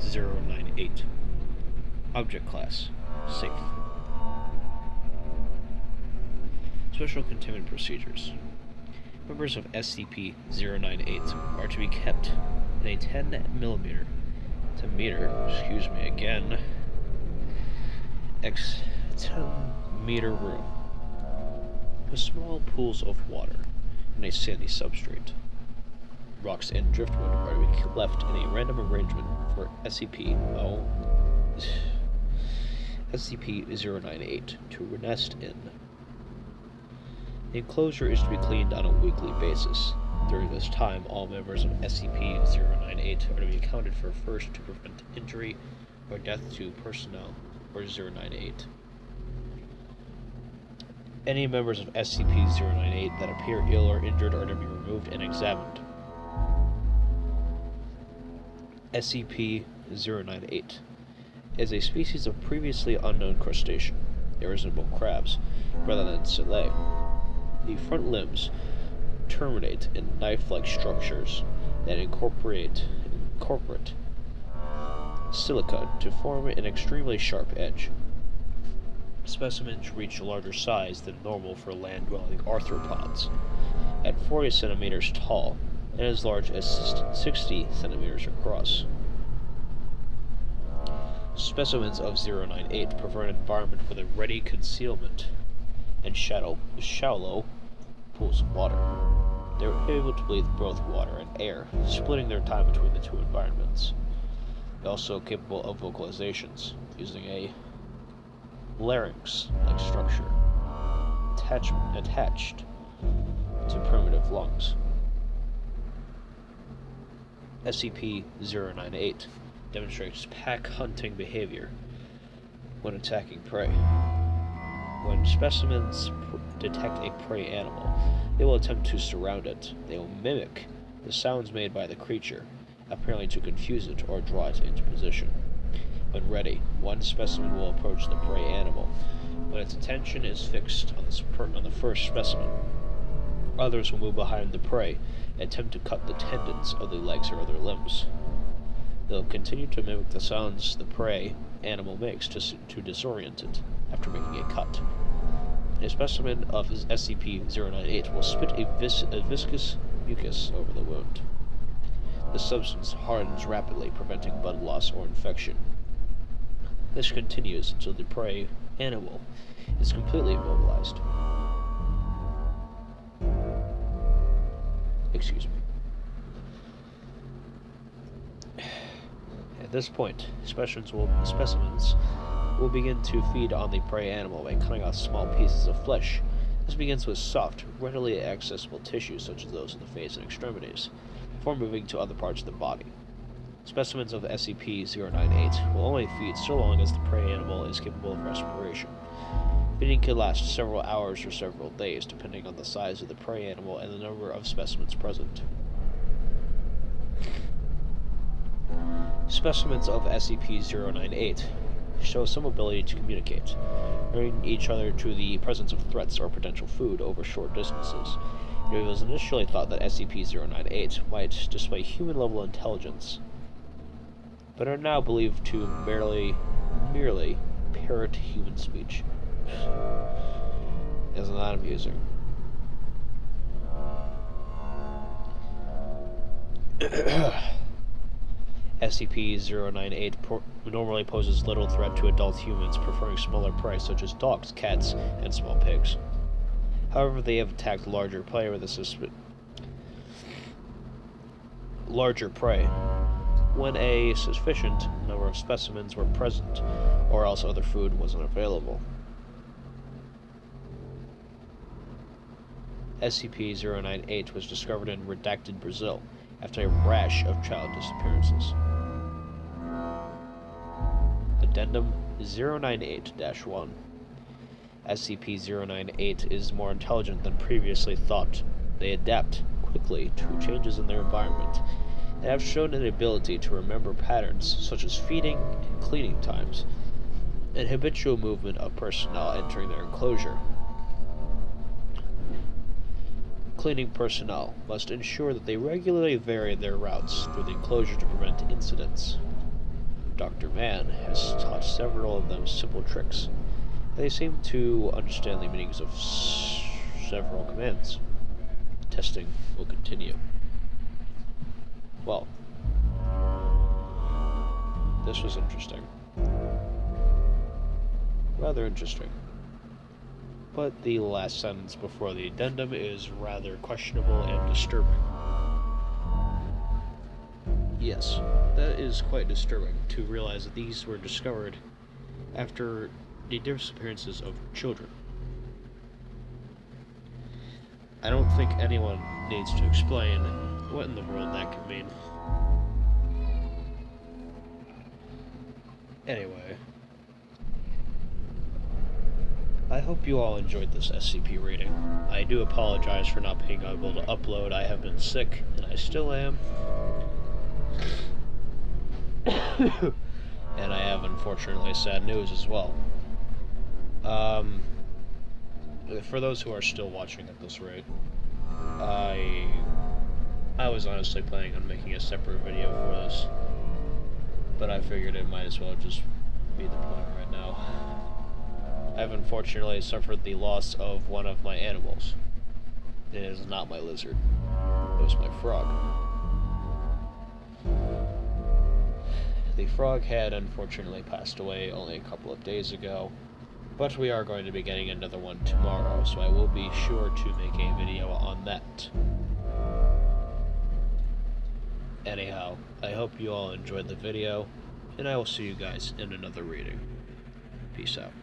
SCP-098. Object Class: Safe. Special Containment Procedures. Members of SCP-098 are to be kept in a 10 meter room with small pools of water and a sandy substrate. Rocks and driftwood are to be left in a random arrangement for SCP-098 to nest in. The enclosure is to be cleaned on a weekly basis. During this time, all members of SCP-098 are to be accounted for first to prevent injury or death to personnel or 098. Any members of SCP-098 that appear ill or injured are to be removed and examined. SCP-098 is a species of previously unknown crustacean. They resemble crabs rather than scella. The front limbs terminate in knife-like structures that incorporate silica to form an extremely sharp edge. Specimens reach a larger size than normal for land-dwelling arthropods, at 40 centimeters tall and as large as 60 centimeters across. Specimens of 098 prefer an environment with a ready concealment and shallow pools of water. They are able to breathe both water and air, splitting their time between the two environments. They're also capable of vocalizations, using a larynx-like structure attached to primitive lungs. SCP-098 demonstrates pack hunting behavior when attacking prey. When specimens detect a prey animal, they will attempt to surround it. They will mimic the sounds made by the creature, apparently to confuse it or draw it into position. When ready, one specimen will approach the prey animal. When its attention is fixed on the first specimen, others will move behind the prey and attempt to cut the tendons of the legs or other limbs. They'll continue to mimic the sounds the prey animal makes to disorient it after making a cut. A specimen of SCP-098 will spit a viscous mucus over the wound. The substance hardens rapidly, preventing blood loss or infection. This continues until the prey animal is completely immobilized. Excuse me. At this point, specimens will begin to feed on the prey animal by cutting off small pieces of flesh. This begins with soft, readily accessible tissues such as those in the face and extremities, before moving to other parts of the body. Specimens of the SCP-098 will only feed so long as the prey animal is capable of respiration. Feeding can last several hours or several days, depending on the size of the prey animal and the number of specimens present. Specimens of SCP-098 show some ability to communicate, alerting each other to the presence of threats or potential food over short distances. It was initially thought that SCP-098 might display human-level intelligence, but are now believed to merely parrot human speech. Isn't that amusing? SCP-098 normally poses little threat to adult humans, preferring smaller prey such as dogs, cats, and small pigs. However, they have attacked larger prey when a sufficient number of specimens were present, or else other food wasn't available. SCP-098 was discovered in redacted Brazil after a rash of child disappearances. Addendum 098-1. SCP-098 is more intelligent than previously thought. They adapt quickly to changes in their environment and have shown an ability to remember patterns such as feeding and cleaning times, and habitual movement of personnel entering their enclosure. Cleaning personnel must ensure that they regularly vary their routes through the enclosure to prevent incidents. Dr. Mann has taught several of them simple tricks. They seem to understand the meanings of several commands. Testing will continue. Well, this was interesting. Rather interesting. But the last sentence before the addendum is rather questionable and disturbing. Yes, that is quite disturbing to realize that these were discovered after the disappearances of children. I don't think anyone needs to explain what in the world that could mean. Anyway, I hope you all enjoyed this SCP reading. I do apologize for not being able to upload. I have been sick, and I still am. And I have, unfortunately, sad news as well. For those who are still watching at this rate, I was honestly planning on making a separate video for this, but I figured it might as well just be the point right now. I've unfortunately suffered the loss of one of my animals. It is not my lizard. It was my frog. The frog had unfortunately passed away only a couple of days ago, but we are going to be getting another one tomorrow, so I will be sure to make a video on that. Anyhow, I hope you all enjoyed the video, and I will see you guys in another reading. Peace out.